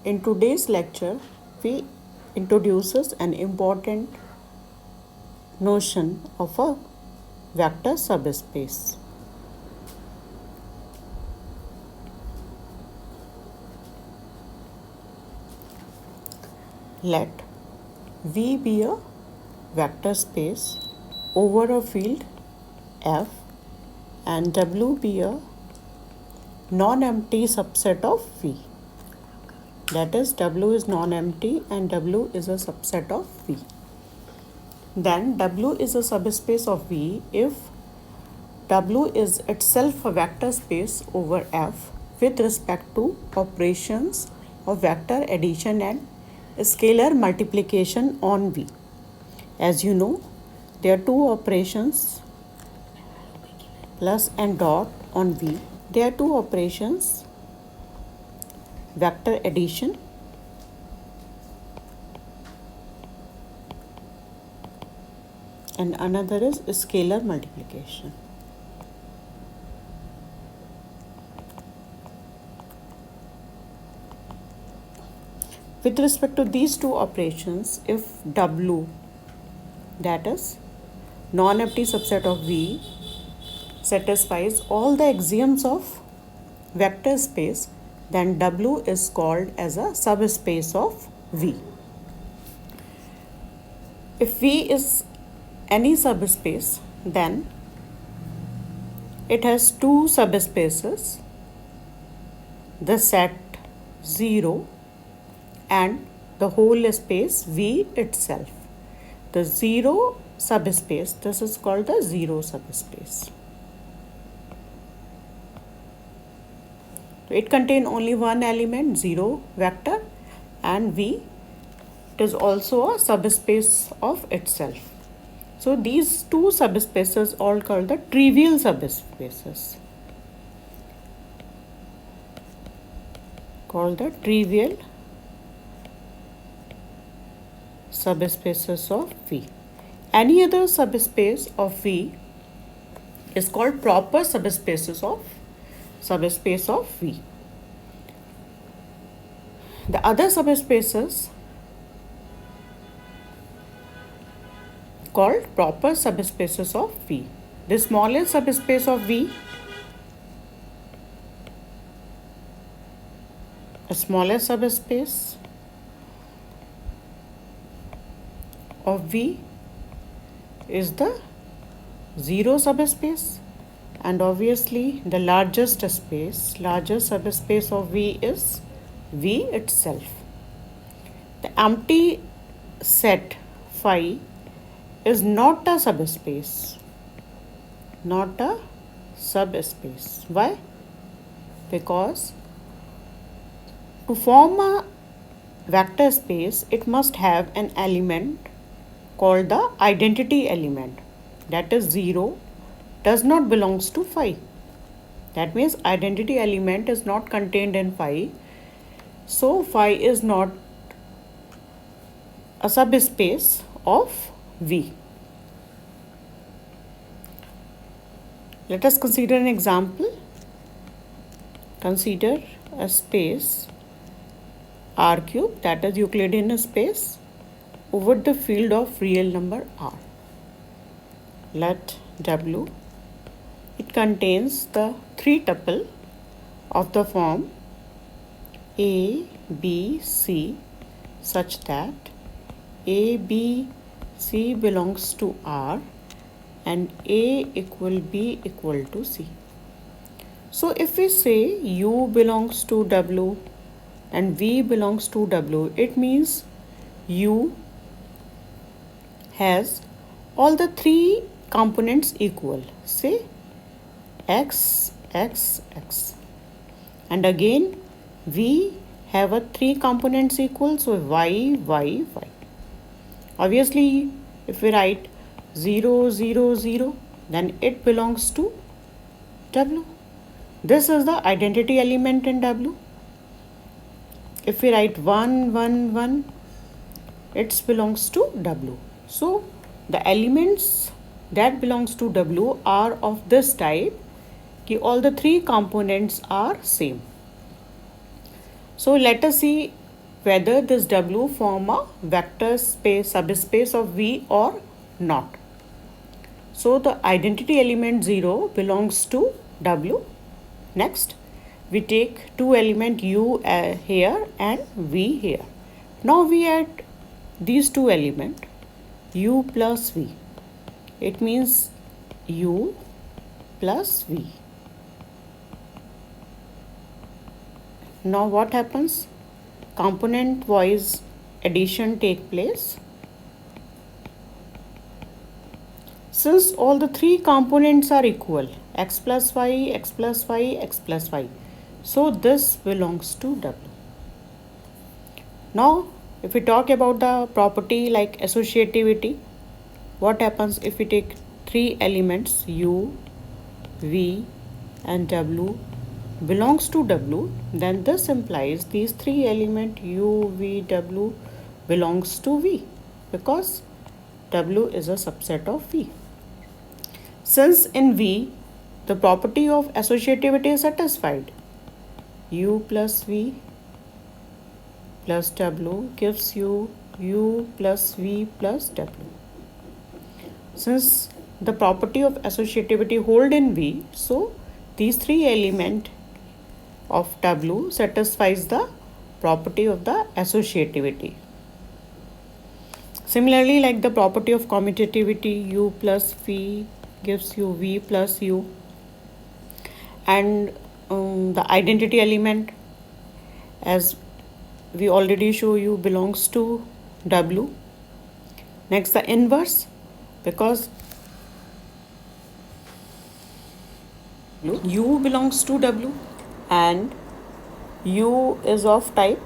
In today's lecture, we introduces an important notion of a vector subspace. Let V be a vector space over a field F and W be a non-empty subset of V. That is, W is non-empty and W is a subset of V. Then W is a subspace of V if W is itself a vector space over F with respect to operations of vector addition and scalar multiplication on V. As you know, there are two operations, plus and dot on V. There are two operations, vector addition and another is scalar multiplication. With respect to these two operations, if W, that is non-empty subset of V, satisfies all the axioms of vector space, then W is called as a subspace of V. If V is any subspace, then it has two subspaces, the set 0 and the whole space V itself. The 0 subspace, this is called the 0 subspace. It contains only one element, 0 vector, and V. It is also a subspace of itself. So these two subspaces are called the trivial subspaces. Called the trivial subspaces of V. Any other subspace of V is called proper subspace of V. The other subspaces called proper subspaces of V. The smallest subspace of V, a smallest subspace of V is the 0 subspace, and obviously the largest subspace of V is V itself. The empty set phi is not a subspace. Why? Because to form a vector space, it must have an element called the identity element. That is 0 does not belongs to phi. That means identity element is not contained in phi. So phi is not a subspace of V. Let us consider an example. Consider a space R cube, that is Euclidean space, over the field of real number R. Let W, it contains the three tuple of the form A, B, C such that A, B, C belongs to R and A equal B equal to C. So if we say U belongs to W and V belongs to W, it means U has all the three components equal. Say X, X, X. And again V have a three components equal, so Y, Y, Y. Obviously, if we write 0, 0, 0, then it belongs to W. This is the identity element in W. If we write 1, 1, 1, it belongs to W. So, the elements that belongs to W are of this type, कि all the three components are same. So let us see whether this W form a vector space subspace of V or not. So the identity element 0 belongs to W. Next, we take two element U here and V here. Now we add these two element U plus V. It means U plus V. Now what happens? Component wise addition take place. Since all the three components are equal, x plus y, x plus y, x plus y, so this belongs to W. Now if we talk about the property like associativity, what happens if we take three elements U, V and W belongs to W, then this implies these three elements U, V, W belongs to V, because W is a subset of V. Since in V the property of associativity is satisfied, U plus V plus W gives you U plus V plus W. Since the property of associativity hold in V, so these three elements of W satisfies the property of the associativity. Similarly, like the property of commutativity, U plus V gives you V plus U, and the identity element, as we already show you, belongs to W. Next, the inverse, because U belongs to W and U is of type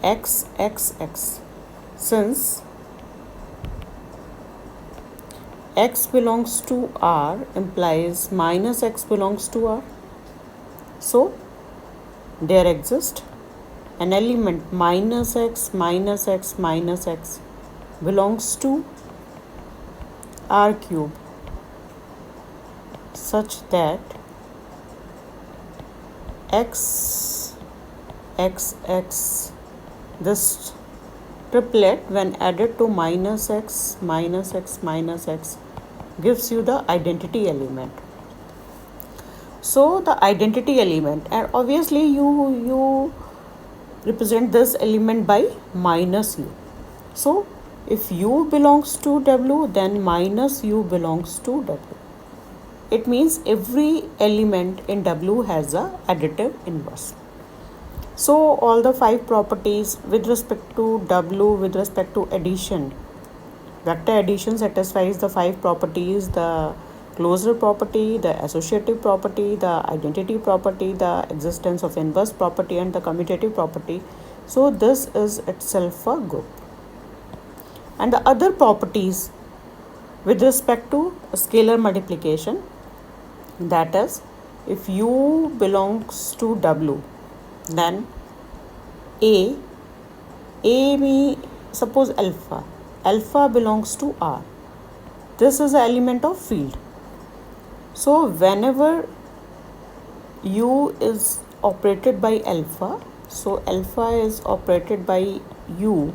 XXX. Since X belongs to R implies minus X belongs to R. So there exists an element minus X minus X minus X belongs to R cube, such that X, X, X, this triplet when added to minus X minus X minus X gives you the identity element. So the identity element, and obviously you represent this element by minus U. So if U belongs to W, then minus U belongs to W. It means every element in W has a additive inverse. So all the five properties with respect to W, with respect to addition, vector addition satisfies the five properties: the closure property, the associative property, the identity property, the existence of inverse property, and the commutative property. So this is itself a group. And the other properties with respect to scalar multiplication, that is, if U belongs to W, then A me suppose alpha belongs to R. This is an element of field. So whenever U is operated by alpha, so alpha is operated by U,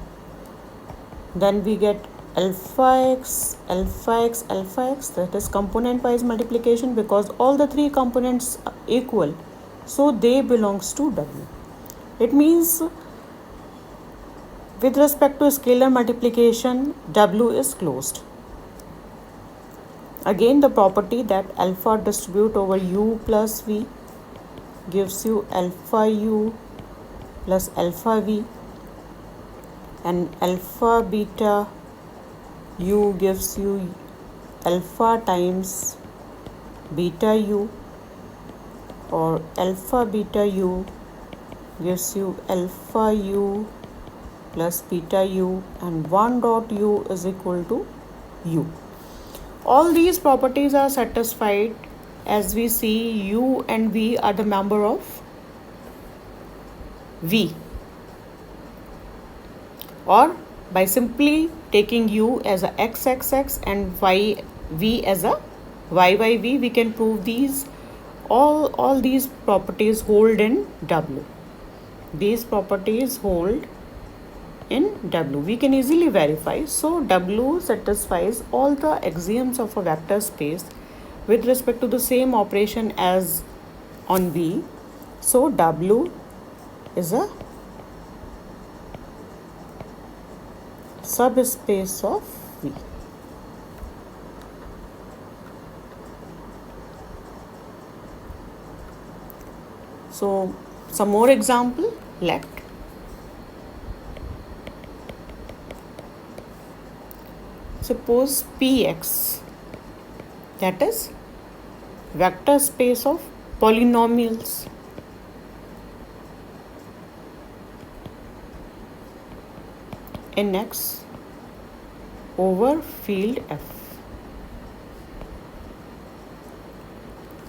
then we get alpha x, alpha x, alpha x, that is component wise multiplication, because all the three components are equal, so they belongs to W. It means with respect to scalar multiplication, W is closed. Again, the property that alpha distribute over U plus V gives you alpha U plus alpha V, and alpha beta U gives you alpha times beta U, or alpha beta U gives you alpha U plus beta U, and 1 dot U is equal to U. All these properties are satisfied. As we see, U and V are the member of V, or by simply taking U as a XXX and V as a YYV, we can prove these All these properties hold in W. These properties hold in W. We can easily verify. So W satisfies all the axioms of a vector space with respect to the same operation as on V. So W is a subspace of V. So some more example. Let suppose Px, that is vector space of polynomials in X over field F.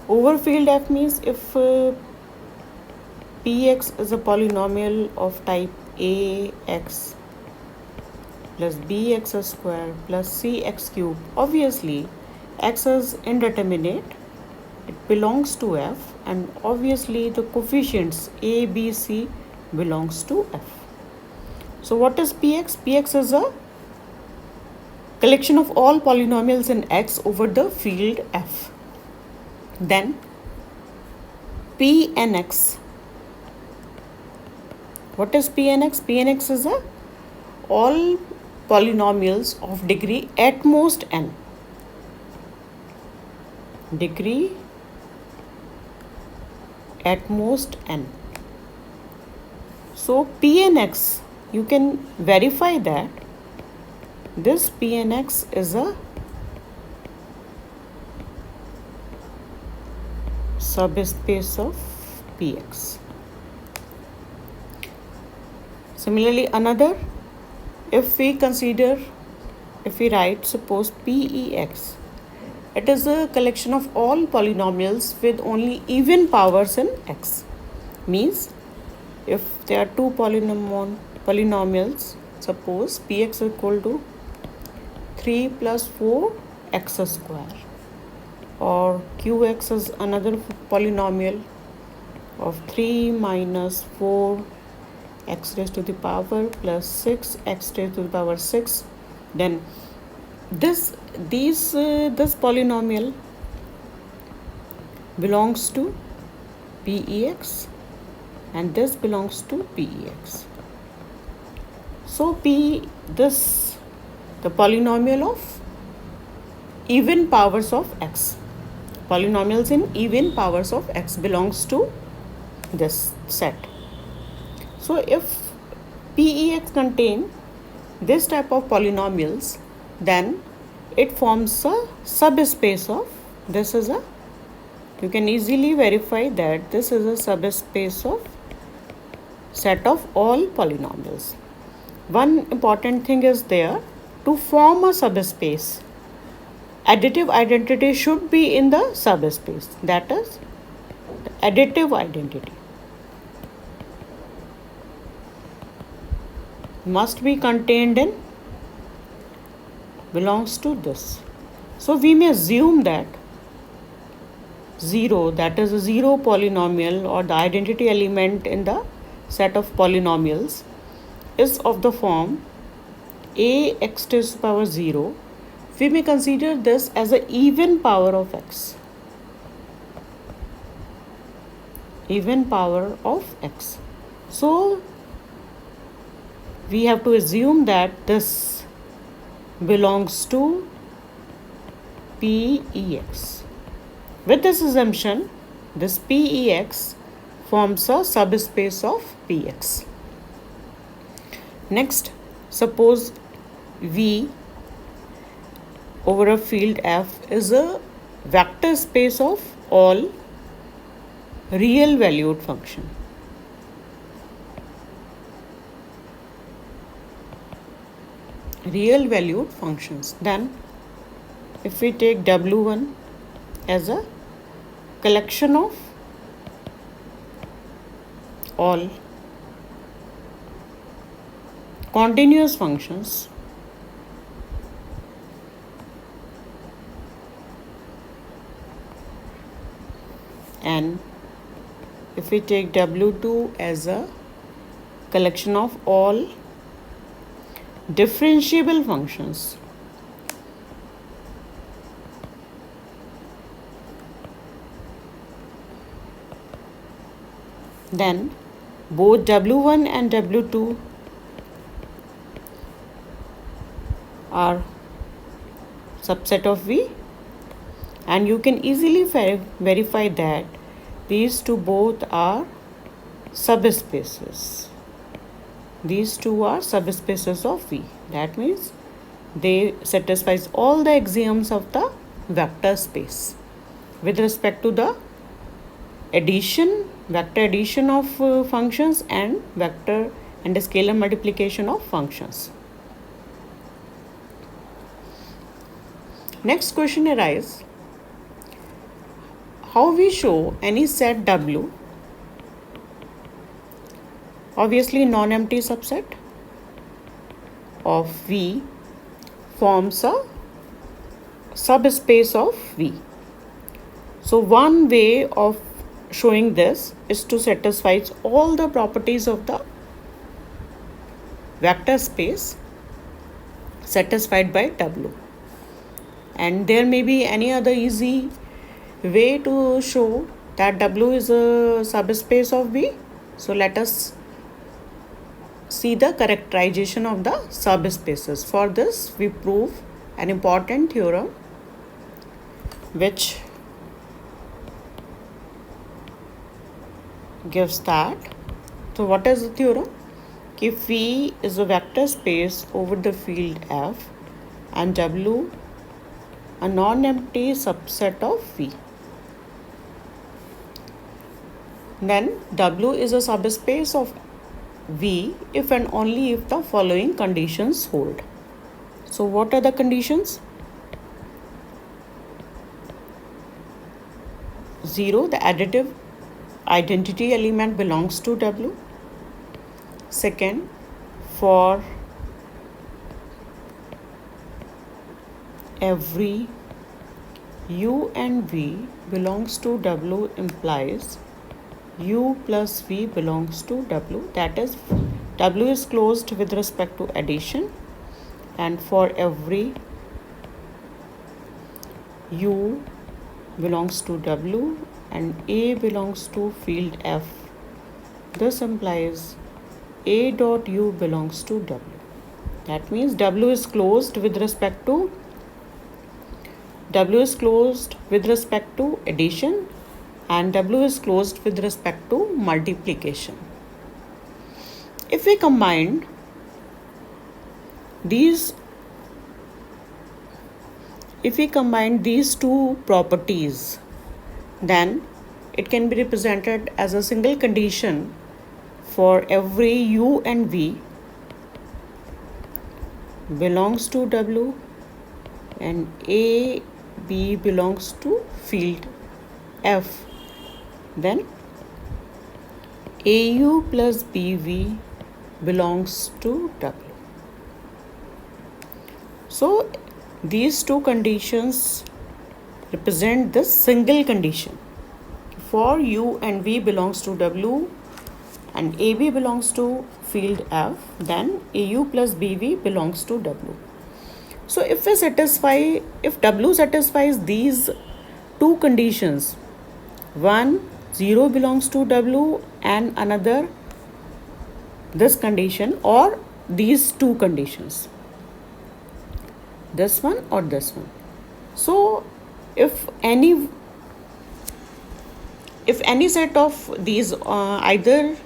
Over field F means if Px is a polynomial of type Ax plus bx square plus cx cube, obviously x is indeterminate, it belongs to F, and obviously the coefficients a, b, c belongs to F. So what is Px? Px is a collection of all polynomials in X over the field F. Then Pnx. What is Pnx? Pnx is a all polynomials of degree at most n. Degree at most n. So Pnx, you can verify that this Pnx is a subspace of Px. Similarly, another, if we write, suppose Pex, it is a collection of all polynomials with only even powers in X. Means if there are two polynomials, suppose Px equal to 3 plus 4 x square, or Qx is another polynomial of 3 minus 4 x raised to the power plus 6 x raised to the power 6, then this polynomial belongs to Pex and this belongs to Pex. So the polynomial of even powers of x, polynomials in even powers of x belongs to this set. So if Pex contain this type of polynomials, then it forms a subspace of, you can easily verify that this is a subspace of set of all polynomials. One important thing is there, to form a subspace, additive identity should be in the subspace, that is the additive identity must be contained in, belongs to this. So we may assume that 0, that is a 0 polynomial or the identity element in the set of polynomials, is of the form ax to the power 0. We may consider this as an even power of x. Even power of x. So we have to assume that this belongs to Pex. With this assumption, this Pex forms a subspace of Px. Next, suppose V over a field F is a vector space of all real valued function. Real valued functions. Then if we take W1 as a collection of all continuous functions And if we take W2 as a collection of all differentiable functions, then both W1 and W2 are subset of V, and you can easily verify that these two both are subspaces. These two are subspaces of V. That means they satisfies all the axioms of the vector space with respect to the vector addition of functions and vector and scalar multiplication of functions. Next question arises, how we show any set W, obviously non-empty subset of V, forms a subspace of V. So one way of showing this is to satisfy all the properties of the vector space satisfied by W. And there may be any other easy way to show that W is a subspace of V. So let us see the characterization of the subspaces. For this, we prove an important theorem which gives that. So what is the theorem? If V is a vector space over the field F and W a non-empty subset of V, then W is a subspace of V if and only if the following conditions hold. So what are the conditions? 0, the additive identity element belongs to W. Second, for every U and V belongs to W implies U plus V belongs to W. That is, W is closed with respect to addition, and for every U belongs to W and A belongs to field F, this implies A dot U belongs to W. That means W is closed with respect to addition and W is closed with respect to multiplication. If we combine these two properties, then it can be represented as a single condition for every U and V belongs to W and A, B belongs to field F. Then AU plus BV belongs to W. So these two conditions represent the single condition. For U and V belongs to W and AB belongs to field F, then AU plus BV belongs to W. So if W satisfies these two conditions, one 0 belongs to W and another this condition or these two conditions, this one or this one. So if any set of these either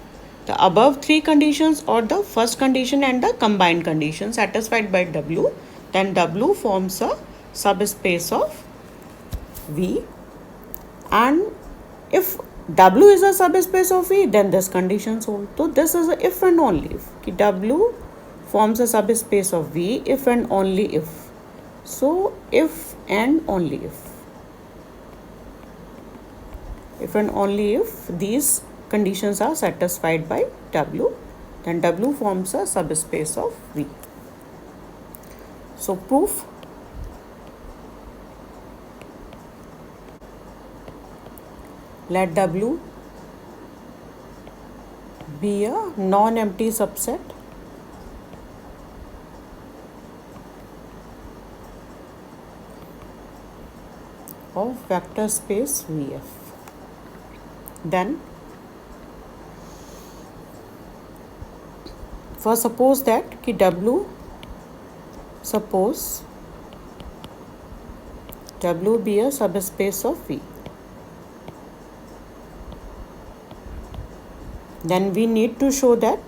the above three conditions or the first condition and the combined condition satisfied by W, then W forms a subspace of V. And if W is a subspace of V, then this condition hold. So this is a if and only if. W forms a subspace of V if and only if. So if and only if. If and only if these conditions are satisfied by W, then W forms a subspace of V. So proof. let W be a non-empty subset of vector space VF. Then first suppose that कि suppose W be a subspace of V. Then we need to show that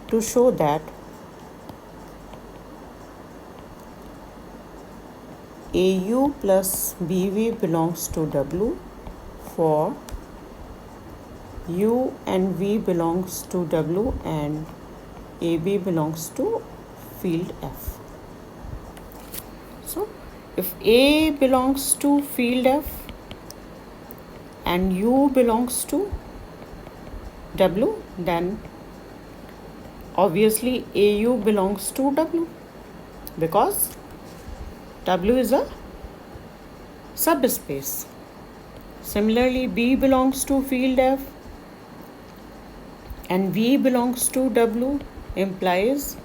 AU plus BV belongs to W for U and V belongs to W and AB belongs to field F. So if A belongs to field F and U belongs to W, then obviously AU belongs to W because W is a subspace. Similarly, B belongs to field F and V belongs to W implies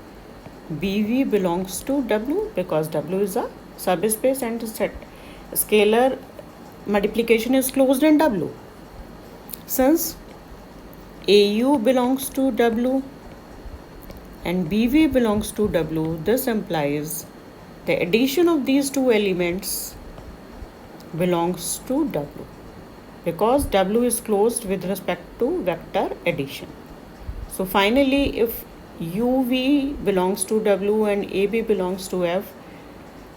BV belongs to W because W is a subspace and scalar multiplication is closed in W. Since AU belongs to W and BV belongs to W, this implies the addition of these two elements belongs to W because W is closed with respect to vector addition. So finally, if UV belongs to W and AB belongs to F,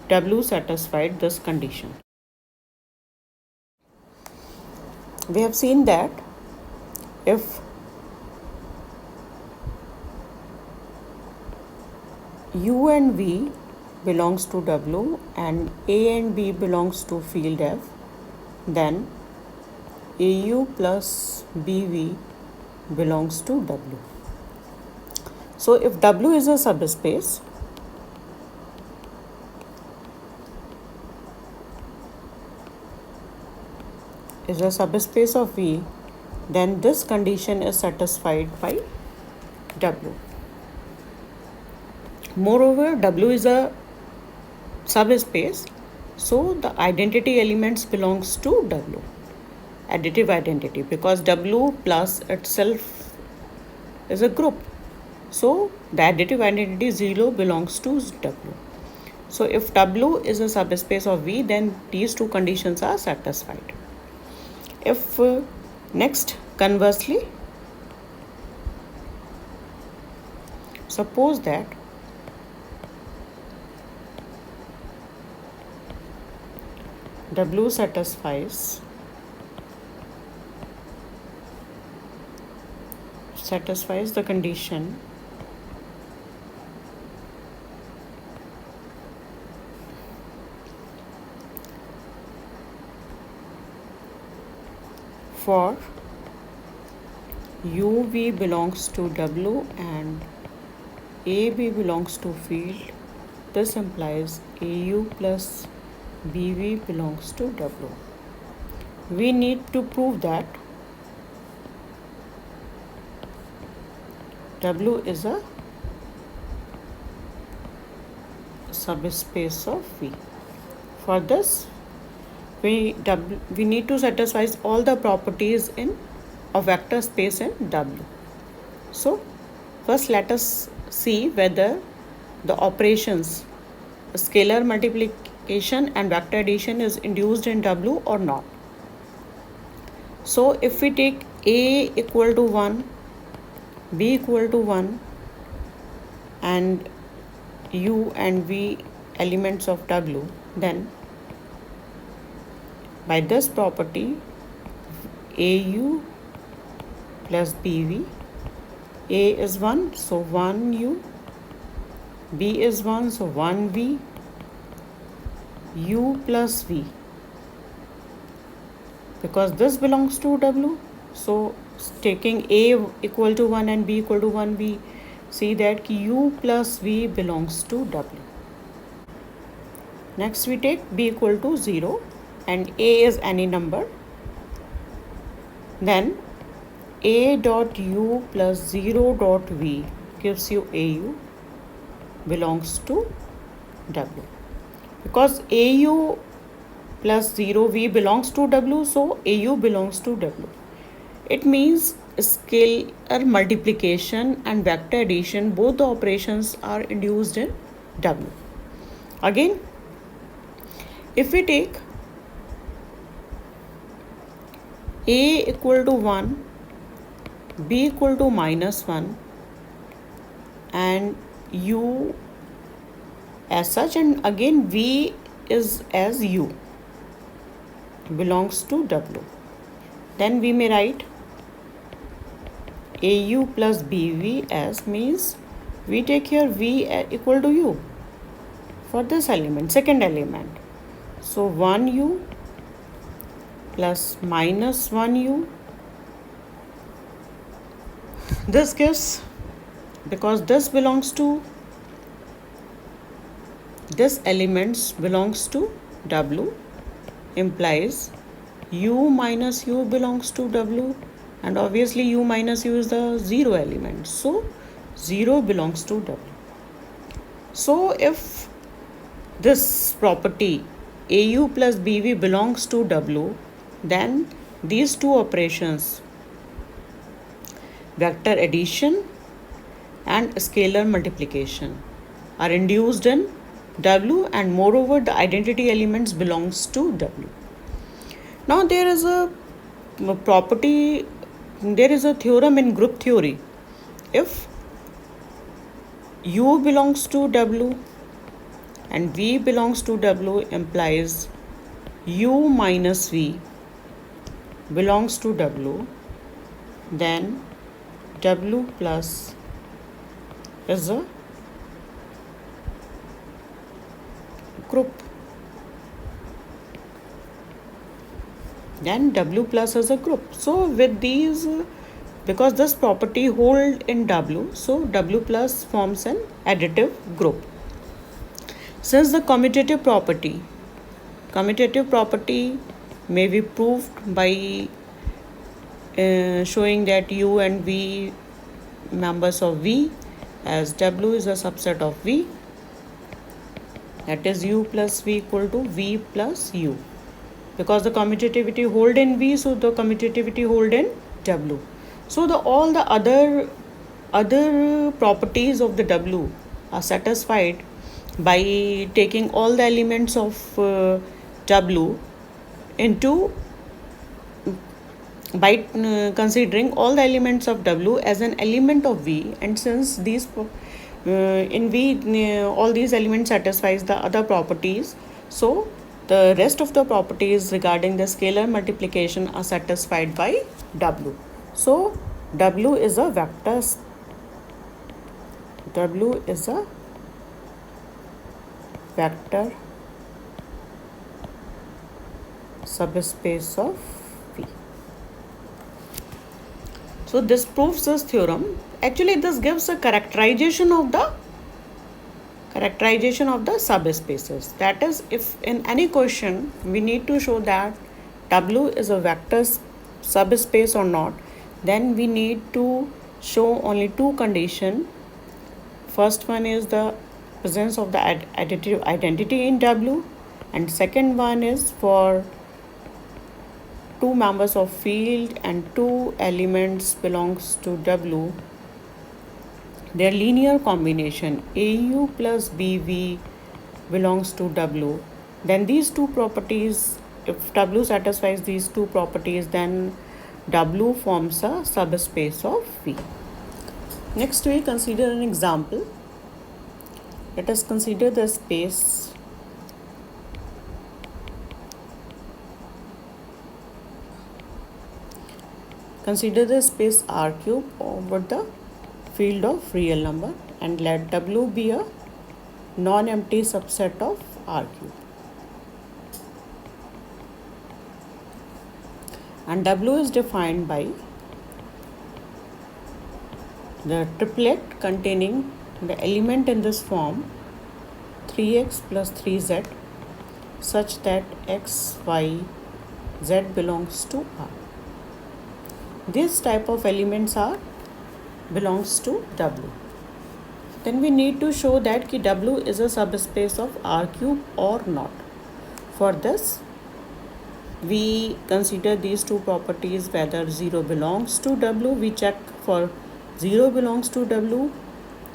W satisfied this condition. We have seen that if U and V belongs to W and A and B belongs to field F, then AU plus BV belongs to W. So if W is a subspace, of V, then this condition is satisfied by W. Moreover, W is a subspace, so the identity elements belongs to W, additive identity, because W plus itself is a group. So the additive identity 0 belongs to W. So if W is a subspace of V, then these two conditions are satisfied. If next, conversely, suppose that W satisfies the condition for UV belongs to W and AB belongs to field. This implies AU plus BV belongs to W. We need to prove that W is a subspace of V. For this, we need to satisfy all the properties in a vector space in W. So first let us see whether the operations scalar multiplication and vector addition is induced in W or not. So if we take A equal to 1, B equal to 1 and U and V elements of W, then by this property AU plus BV, A is 1, so 1U, B is 1, so 1V, U plus V, because this belongs to W, so taking A equal to 1 and B equal to 1, we see that U plus V belongs to W. Next we take B equal to 0 and A is any number, Then A dot U plus 0 dot V gives you AU belongs to W. Because AU plus 0V belongs to W, so AU belongs to W. It means scalar multiplication and vector addition, both the operations are induced in W. Again, if we take A equal to 1, B equal to -1 and U as such, and again V is as U belongs to W, then we may write AU plus BV as, means we take here V equal to U for this element, second element. So 1U plus -1U. This gives, because this elements belongs to W, implies U minus U belongs to W, and obviously U minus U is the 0 element, so 0 belongs to W. So if this property AU plus BV belongs to W, then these two operations, vector addition and scalar multiplication, are induced in W, and moreover the identity elements belongs to W. Now there is a theorem in group theory. If U belongs to W and V belongs to W, implies U minus V belongs to W, then W plus is a group. Then W plus is a group. So with these, because this property hold in W, so W plus forms an additive group. Since the commutative property may be proved by showing that U and V members of V, as W is a subset of V, that is U plus V equal to V plus U. Because the commutativity hold in V, so the commutativity hold in W. So all the other properties of the W are satisfied by taking all the elements of W by considering all the elements of W as an element of V, and since these in V all these elements satisfies the other properties, so the rest of the properties regarding the scalar multiplication are satisfied by W. So W is a vector subspace of V. So this proves this theorem. Actually, this gives a characterization of the subspaces. That is, if in any question we need to show that W is a vector subspace or not, then we need to show only two conditions. First one is the presence of the additive identity in W, and second one is for two members of field and two elements belongs to W, their linear combination AU plus BV belongs to W. Then these two properties, if W satisfies these two properties, then W forms a subspace of V. Next we consider an example. Let us consider the space R cube over the field of real number, and let W be a non-empty subset of R cube. And W is defined by the triplet containing the element in this form 3x plus 3z, such that x, y, z belongs to R. This type of elements are belongs to W. Then we need to show that ki W is a subspace of R cube or not. For this, we consider these two properties, whether 0 belongs to W. We check for 0 belongs to W,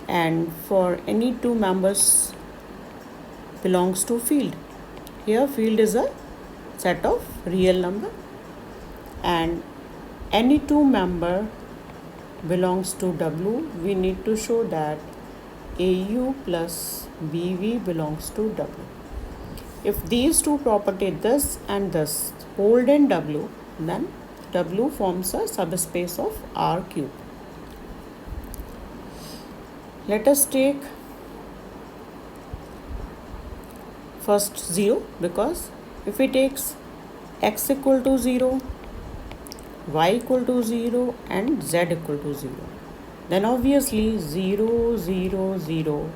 and for any two members belongs to field. Here field is a set of real number, and any two member belongs to W. We need to show that AU plus BV belongs to W. If these two properties, this and this, hold in W, then W forms a subspace of R cube. Let us take first 0, because if we takes x equal to 0, y equal to 0 and z equal to 0, then obviously 0, 0, 0,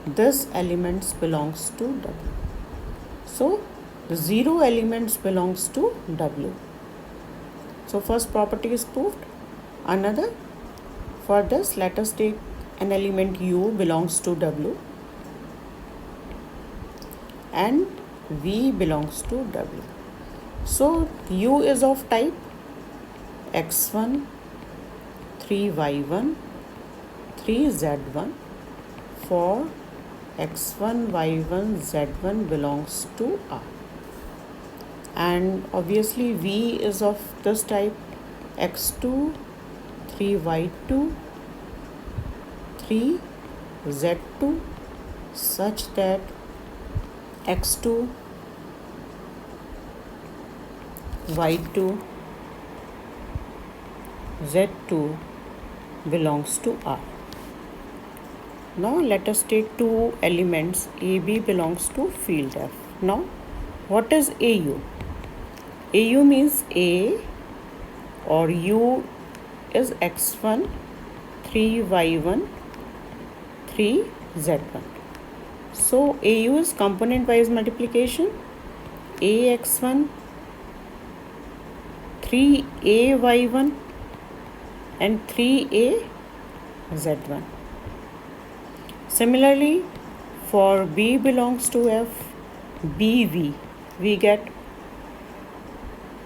this elements belongs to W. So the 0 elements belongs to W. So first property is proved. Another, for this, let us take an element U belongs to W and V belongs to W. So U is of type x1, 3y1, 3z1 for x1, y1, z1 belongs to R. And obviously V is of this type x2, 3y2, 3z2 such that x2, y2, z2 belongs to R. Now let us take two elements. AB belongs to field F. Now what is AU? AU means A or U is x1, 3y1, 3z1. So AU is component wise multiplication. AX1, 3AY1 and 3AZ1. Similarly, for B belongs to F, BV, we get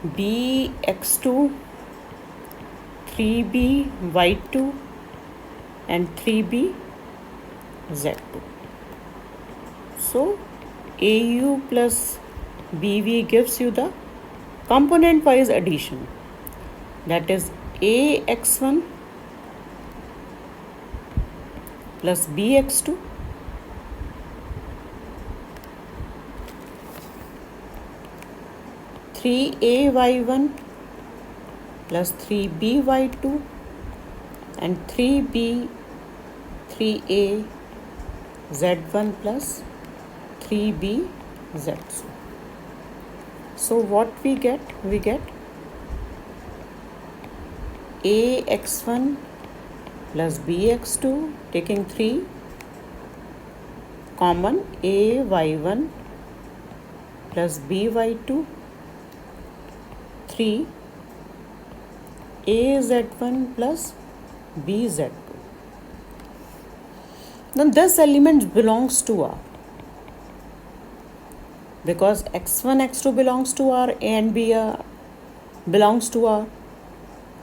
BX2, 3BY2 and 3BZ2. So AU plus BV gives you the component wise addition, that is AX1 plus BX2 3AY1 plus 3BY2 and 3AZ1 plus 3BZ2. So what we get? We get AX1 plus BX2, taking 3 common, AY1 plus BY2, 3 AZ1 plus BZ2. Now this element belongs to R because x1, x2 belongs to R, A and B belongs to R,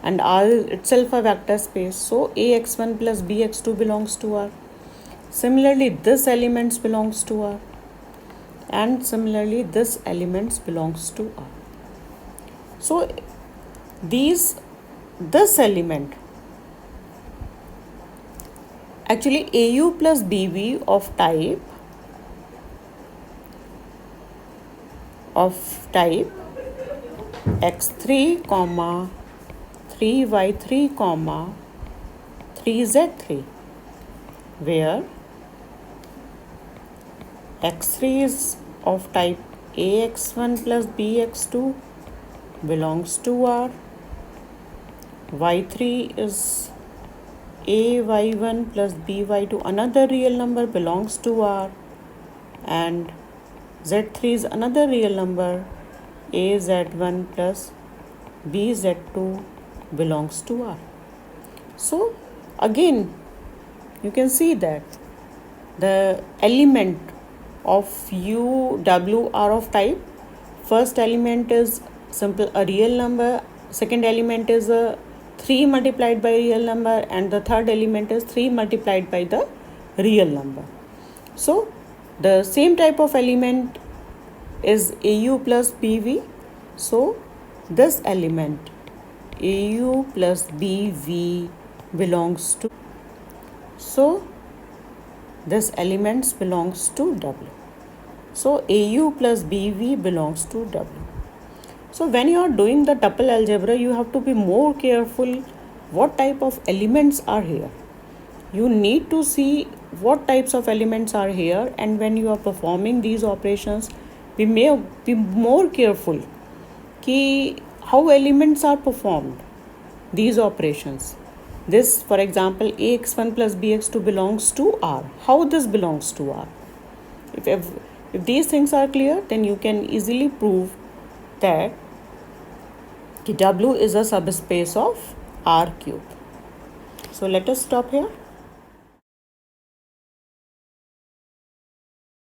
and R is itself a vector space. So AX1 plus BX2 belongs to R. Similarly, this elements belongs to R, and similarly this elements belongs to R. So this element, actually AU plus BV of type x3, 3y3, 3z3, where x3 is of type AX1 plus BX2 belongs to R, y3 is AY1 plus BY2, another real number, belongs to R, and z3 is another real number, AZ1 plus BZ2 belongs to R. So again, you can see that the element of U, W are of type. First element is simple a real number, second element is a 3 multiplied by real number, and the third element is 3 multiplied by the real number. So the same type of element is AU plus BV. So this element AU plus BV belongs to, so this element belongs to W. So AU plus BV belongs to W. So when you are doing the tuple algebra, you have to be more careful what type of elements are here. You need to see what types of elements are here, and when you are performing these operations, we may be more careful ki how elements are performed, these operations. This, for example, AX1 plus BX2 belongs to R. How this belongs to R? If these things are clear, then you can easily prove that W is a subspace of R cube. So let us stop here.